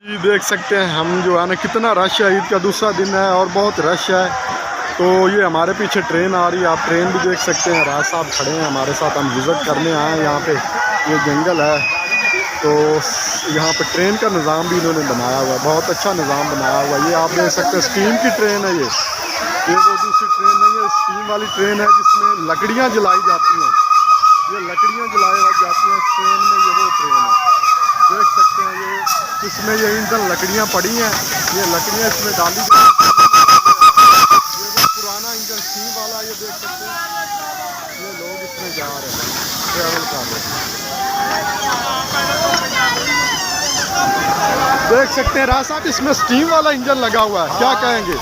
जी देख सकते हैं हम जो है ना कितना रश है। ईद का दूसरा दिन है और बहुत रश है। तो ये हमारे पीछे ट्रेन आ रही है, आप ट्रेन भी देख सकते हैं। राज साहब खड़े हैं हमारे साथ, हम विज़िट करने आए हैं यहाँ पे। ये जंगल है तो यहाँ पे ट्रेन का निज़ाम भी इन्होंने बनाया हुआ है, बहुत अच्छा निज़ाम बनाया हुआ है। ये आप देख सकते हैं स्टीम की ट्रेन है। ये वो दूसरी ट्रेन नहीं है, स्टीम वाली ट्रेन है जिसमें लकड़ियाँ जलाई जाती हैं। ये लकड़ियाँ जलाई जाती हैं इस ट्रेन में। ये वो ट्रेन है, देख सकते हैं। ये इसमें ये इंजन लकड़ियाँ पड़ी हैं, ये लकड़ियाँ इसमें डाली गई। ये वो पुराना इंजन स्टीम वाला, ये देख सकते हैं। ये लोग इसमें जा रहे हैं, ट्रैवल कर रहे हैं। देख सकते हैं राज साहब, इसमें स्टीम वाला इंजन लगा हुआ है, क्या कहेंगे?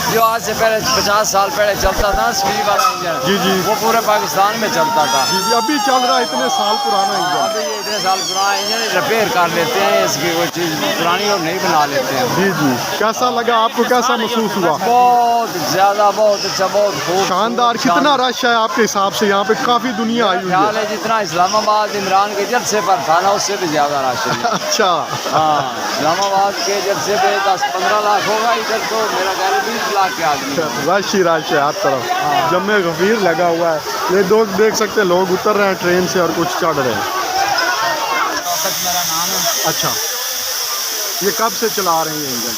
जो आज से पहले 50 साल पहले चलता था स्टीम वाला इंजन, जी जी, वो पूरे पाकिस्तान में चलता था। जी जी, अभी चल रहा है इतने साल पुराना इंजन। अभी ये इतने साल पुराना इंजन रिपेयर कर लेते हैं, इसकी कोई चीज़ पुरानी और नहीं बना लेते हैं। जी जी, कैसा लगा आपको, कैसा महसूस हुआ? बहुत ज़्यादा, बहुत अच्छा, बहुत खूब शानदार। कितना रश है आपके हिसाब से? यहाँ पे काफ़ी दुनिया आई हुई ख्याल है। है जितना इस्लामाबाद इमरान के जलसे पर था ना, उससे भी ज़्यादा रश है। अच्छा, हाँ, इस्लामाबाद के जलसे पे 10-15 लाख होगा, इधर तो मेरा ख्याल 20 लाख के आदमी है। रश ही रश है हर तरफ। जम्मे गफीर लगा हुआ है। ये लोग देख सकते हैं, लोग उतर रहे हैं ट्रेन से और कुछ चढ़ रहे हैं। मेरा नाम है। अच्छा, ये कब से चला रहे हैं ये इंजन?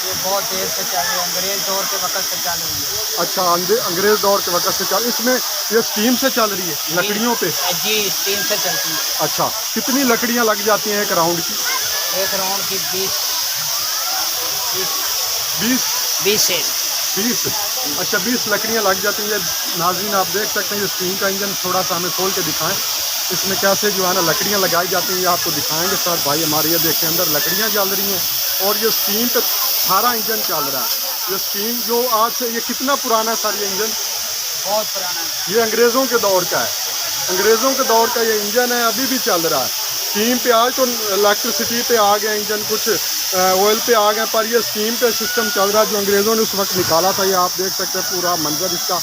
ये बहुत देर से चल रही है, अंग्रेज दौर के वक़्त से चल रही है। अच्छा, अंग्रेज दौर के वक़्त से चल। इसमें ये स्टीम से चल रही है, लकड़ियों पे? जी, स्टीम से चलती है। अच्छा, कितनी लकड़ियाँ लग जाती हैं एक राउंड की? एक राउंड की 20 से 20। अच्छा, 20 लकड़ियाँ लग जाती हैं। नाज़रीन आप देख सकते हैं, ये स्टीम का इंजन थोड़ा सा हमें खोल के दिखाएं, इसमें कैसे जो है ना लकड़ियाँ लगाई जाती हैं, ये आपको दिखाएंगे सर भाई हमारे। ये देखें, अंदर लकड़ियाँ जल रही हैं और ये स्टीम पे सारा इंजन चल रहा है। ये स्टीम जो आज से, ये कितना पुराना है सर ये इंजन? बहुत पुराना है। ये अंग्रेज़ों के दौर का है, अंग्रेज़ों के दौर का ये इंजन है, अभी भी चल रहा है। स्टीम पे आज तो इलेक्ट्रिसिटी पे आ गए इंजन, कुछ ऑयल पे आ गए, पर ये स्टीम पे सिस्टम चल रहा है जो अंग्रेज़ों ने उस वक्त निकाला था। ये आप देख सकते हैं पूरा मंजर इसका।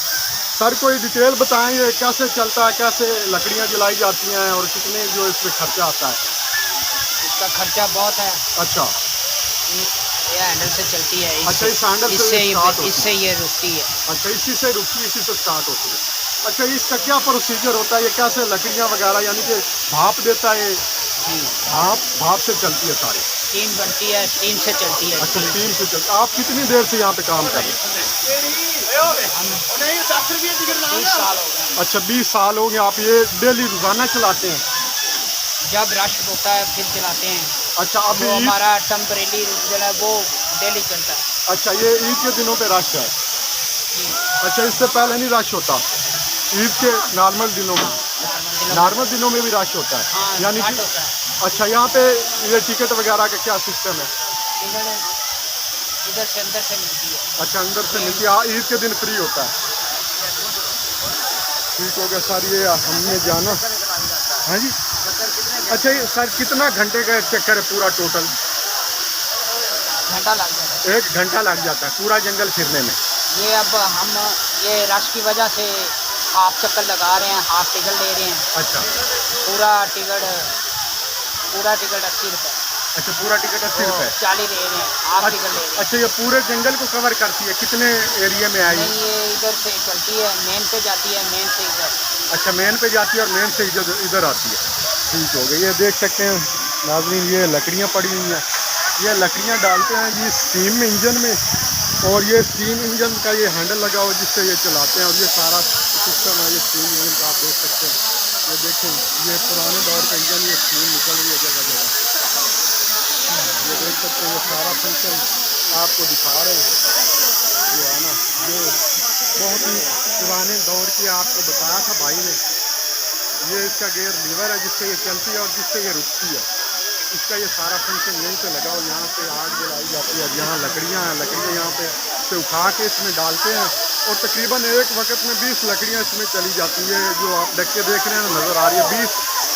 सर कोई डिटेल बताएं, ये कैसे चलता है, कैसे लकड़ियाँ जलाई जाती हैं और कितने जो इस पर खर्चा आता है? इसका खर्चा बहुत है। अच्छा, ये हैंडल से चलती है। अच्छा, इस हैंडल से स्टार्ट होती है? इससे ये रुकती है। अच्छा, इसी से रुकती है, इसी से स्टार्ट होती है। अच्छा, इसका क्या प्रोसीजर होता है? ये कैसे लकड़ियाँ वगैरह, यानी कि भाप देता है? जी, भाप से चलती है सारी? स्टीम बनती है, स्टीम से चलती है। अच्छा, स्टीम से चलती है। आप कितनी देर से यहाँ पे काम कर रहे हैं? हम 20 साल हो गए। अच्छा, 20 साल हो गए। आप ये डेली रोज़ाना चलाते हैं? जब रश होता है फिर चलाते हैं। अच्छा, अभी तो हमारा टेम्परेरी जो है वो डेली चलता है। अच्छा, ये ईद के दिनों पे रश है? अच्छा, इससे पहले नहीं रश होता? ईद के नॉर्मल दिनों में? नॉर्मल दिनों में भी रश होता है? हाँ, यानी कि होता है। अच्छा, यहाँ पे ये टिकट वगैरह का क्या सिस्टम है? इधर से अंदर से मिलती है। अच्छा, अंदर से मिलती है। ईद के दिन फ्री होता है? ठीक हो गया सर। ये हमने जाना। हाँ जी, अच्छा ये सर कितना घंटे का चक्कर है पूरा टोटल? घंटा लग जाता है। 1 घंटा लग जाता है पूरा जंगल फिरने में? ये अब हम ये रश की वजह से हाफ चक्कर लगा रहे हैं, हाफ टिकट ले रहे हैं। अच्छा, पूरा टिकट 80 रुपये। अच्छा, पूरा टिकट 80 रुपये? 40 ले रहे हैं, हाफ टिकट ले रहे हैं। अच्छा, ये पूरे जंगल को कवर करती है? कितने एरिया में आई? नहीं, ये इधर से चलती है, मेन पे जाती है, मेन से इधर। अच्छा, मेन पे जाती है और मेन से इधर आती है। ठीक हो गया। ये देख सकते हैं नाज़रीन, ये लकड़ियाँ पड़ी हुई हैं, ये लकड़ियाँ डालते हैं जी स्टीम में, इंजन में, और ये स्टीम इंजन का ये हैंडल लगा हुआ जिससे ये चलाते हैं। और ये सारा सिस्टम है ये स्टीम इंजन का, आप देख सकते हैं। ये देखें, ये पुराने दौर का इंजन, ये स्टीम निकल रही है जगह जगह। ये देख सकते हैं, ये सारा फंक्शन आपको दिखा रहे हैं जो है ना। ये बहुत ही पुराने दौर की आपको बताया था भाई ने। ये इसका गेयर लीवर है जिससे ये चलती है और जिससे ये रुकती है। इसका ये सारा फंक्शन यहीं पे लगा हो। यहाँ पे आग जलाई जाती है, यहाँ लकड़ियाँ हैं, लकड़ियाँ यहाँ पे से उठा के इसमें डालते हैं और तकरीबन एक वक्त में 20 लकड़ियाँ इसमें चली जाती है। जो आप डक्के देख रहे हैं नज़र आ रही है, 20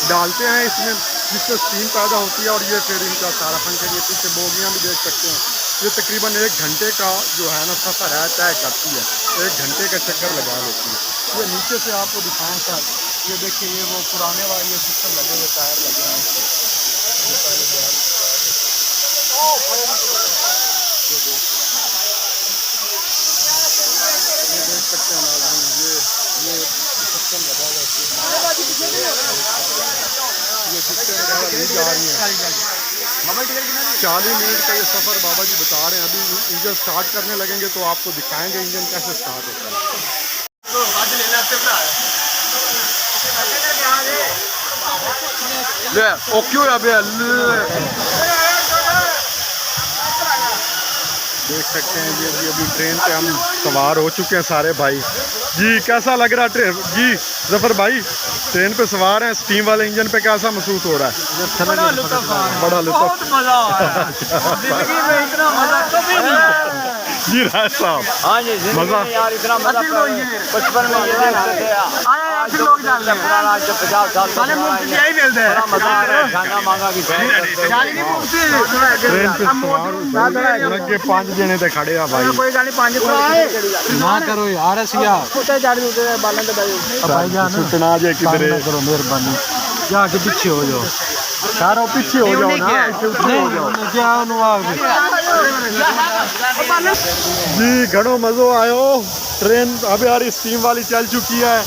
डालते हैं इसमें जिससे स्टीम पैदा होती है और ये फिर इनका सारा फंक्शन। ये पीछे बोगियाँ भी देख सकते हैं। ये तकरीबन 1 घंटे का जो है ना सफ़र है, तय करती है। 1 घंटे का चक्कर लगा लेती है। ये नीचे से आपको दिखाएं सर, ये देखिए, ये वो पुराने वाले सिस्टम लगे हुए, टायर लगे हैं इसके। ये टिकटें वगैरह ली जा रही हैं। 40 मिनट का ये सफ़र बाबा जी बता रहे हैं। अभी इंजन स्टार्ट करने लगेंगे तो आपको दिखाएंगे इंजन कैसे स्टार्ट होता है। देख सकते हैं जी अभी ट्रेन पे हम सवार हो चुके हैं सारे भाई जी। कैसा लग रहा है ट्रेन जी जफर भाई? ट्रेन पे सवार हैं, स्टीम वाले इंजन पे कैसा महसूस हो रहा है? बड़ा लुत्फ बड़ा लुत्फ मजा आ रहा है। जिंदगी में इतना मजा कभी नहीं आया। जी राज साहब। हाँ जी, मजा यार इतना मजा बचपन में ये आज लोग जानते हैं पुराना, आज 50 साल साले मुफ्त यही मिलते हैं। मजा आ रहा है, खाना मांगा कि जानी नहीं मुफ्त ट्रेन पे सवार लगे 5 जने ते खड़े आ भाई। कोई गाली 5 ना करो यार असिया कुत्ते जाड़ी उते बालन ते भाई भाईजान सुतना जे किधरे करो मेहरबानी जाके पीछे हो जाओ सारो पीछे हो जाओ ना, इससे ऊपर हो जाओ क्या अनुवाद जी। घणो मज़ो आयो। ट्रेन अब यार स्टीम वाली चल चुकी है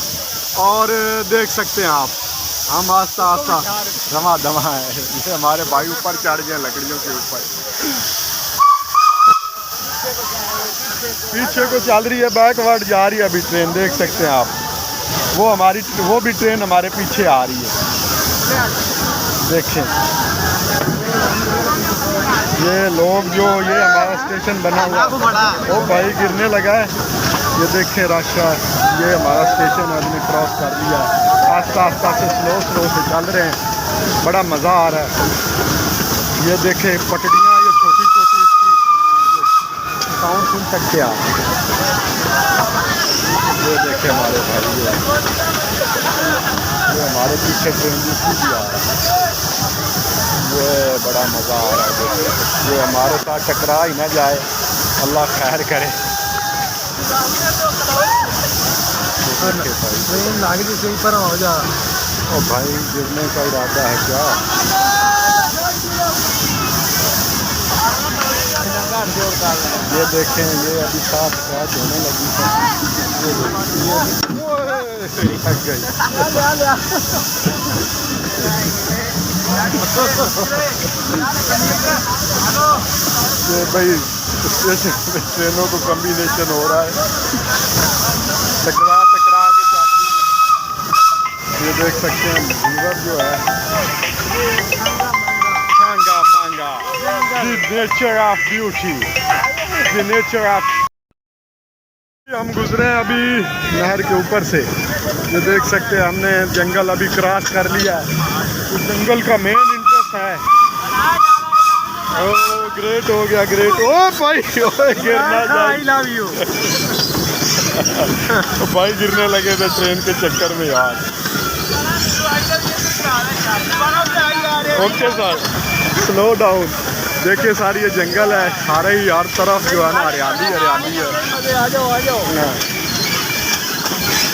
और देख सकते हैं आप हम आस्ता आस्ता दमा दमा है। ये हमारे भाई ऊपर चढ़ गए लकड़ियों के ऊपर। पीछे को चल रही है, बैकवर्ड जा रही है अभी ट्रेन, देख सकते हैं आप। वो भी ट्रेन हमारे पीछे आ रही है, देखें। ये लोग जो ये हमारा स्टेशन बना हुआ है, वो भाई गिरने लगा है। ये देखें रास्ता, ये हमारा स्टेशन हमने क्रॉस कर लिया। आस्ता आस्ता से स्लो से चल रहे हैं, बड़ा मज़ा आ रहा है। ये देखें पटड़ियाँ, ये छोटी छोटी इसकी साउंड सुन सकते हैं आप। ये देखें हमारे भाई, ये हमारे पीछे ट्रेन दूसरी भी आ रहा है। ये बड़ा मज़ा आ रहा है। ये हमारे साथ टकरा ही ना जाए, अल्लाह खैर करे। ट्रेन लागे तो ऊपर हो जा। ओ भाई गिरने का इरादा है क्या? ये देखें, ये अभी साफ स्क्रैच होने लगी है। ये लग गई। ये भाई स्टेशन पे ट्रेनों को कम्बिनेशन हो रहा है, टकरा के चल रही है। ये देख सकते हैं रिवर जो है मांगा मांगा, the nature of beauty, the nature of. हम गुजरे हैं अभी नहर के ऊपर से। ये देख सकते हैं हमने जंगल अभी क्रॉस कर लिया है। इस जंगल का मेन इंटरेस्ट है। ओ ग्रेट हो गया, ग्रेट। ओ भाई गिरना जाए। I love you. भाई गिरने लगे थे ट्रेन के चक्कर में यार। Okay sir, slow down. देखिए सारी ये जंगल है, सारे ही हर तरफ जो है ना हरियाली हरियाली है। आ जाओ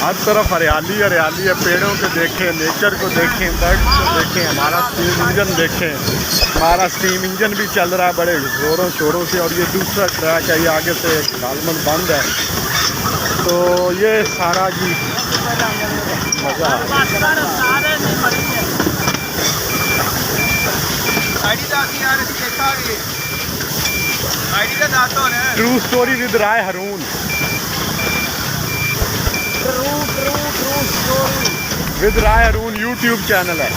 हर तरफ हरियाली हरियाली है। पेड़ों को देखें, नेचर को देखें, बर्ड्स को देखें, हमारा स्टीम इंजन देखें। हमारा स्टीम इंजन भी चल रहा है बड़े ज़ोरों शोरों से। और ये दूसरा ट्रैक है, ये आगे से गालमन बंद है। तो ये सारा जी मज़ा true story with Rai Haroon. With Rai Haroon YouTube channel है,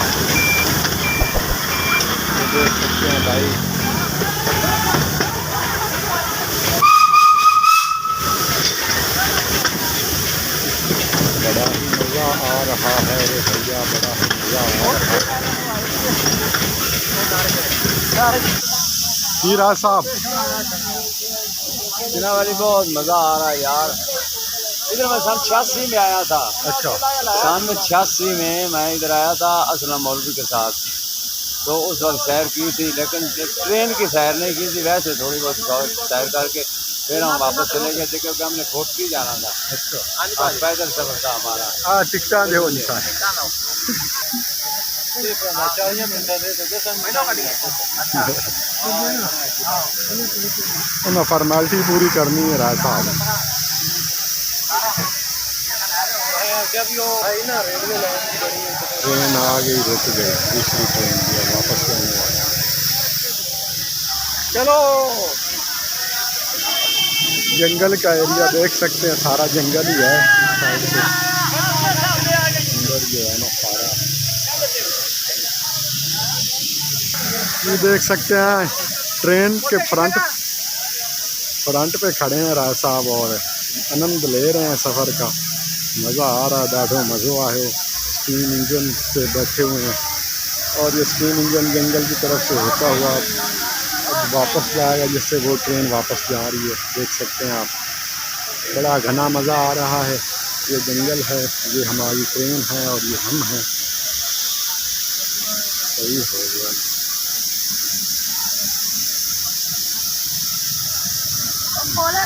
देख सकते हैं भाई। बड़ा ही मज़ा आ रहा है रे भैया, बड़ा ही मज़ा आ रहा है। जी राज साहब, बिना वाली बहुत मज़ा आ रहा है यार। इधर मैं सन 86 में आया था। अच्छा, सन 86 में मैं इधर आया था असलम मौलवी के साथ। तो उस वक्त सैर की थी, लेकिन ट्रेन की सैर नहीं की थी, वैसे थोड़ी बहुत सैर करके फिर हम वापस चले गए थे, क्योंकि हमने खोटकी जाना था। अच्छा, पैदल सफर था हमारा। हाँ टिकटा दे निशान। उन्हें फॉर्मेलिटी पूरी करनी है राय साहब। ट्रेन आ गई, रुक गई, दूसरी ट्रेन भी है, वापस जाने वाली। चलो, जंगल का एरिया देख सकते हैं, सारा जंगल ही है इस साइड से। अंदर जो है ना सारा ये देख सकते हैं। ट्रेन के फ्रंट पे खड़े हैं राय साहब और आनंद ले रहे हैं सफ़र का। मज़ा आ रहा है, ॾाढो मज़ो आयो। स्टीम इंजन पे बैठे हुए हैं और ये स्टीम इंजन जंगल की तरफ से होता हुआ अब वापस जाएगा, जिससे वो ट्रेन वापस जा रही है। देख सकते हैं आप, बड़ा घना मज़ा आ रहा है। ये जंगल है, ये हमारी ट्रेन है और ये हम हैं। सही हो गया। बोला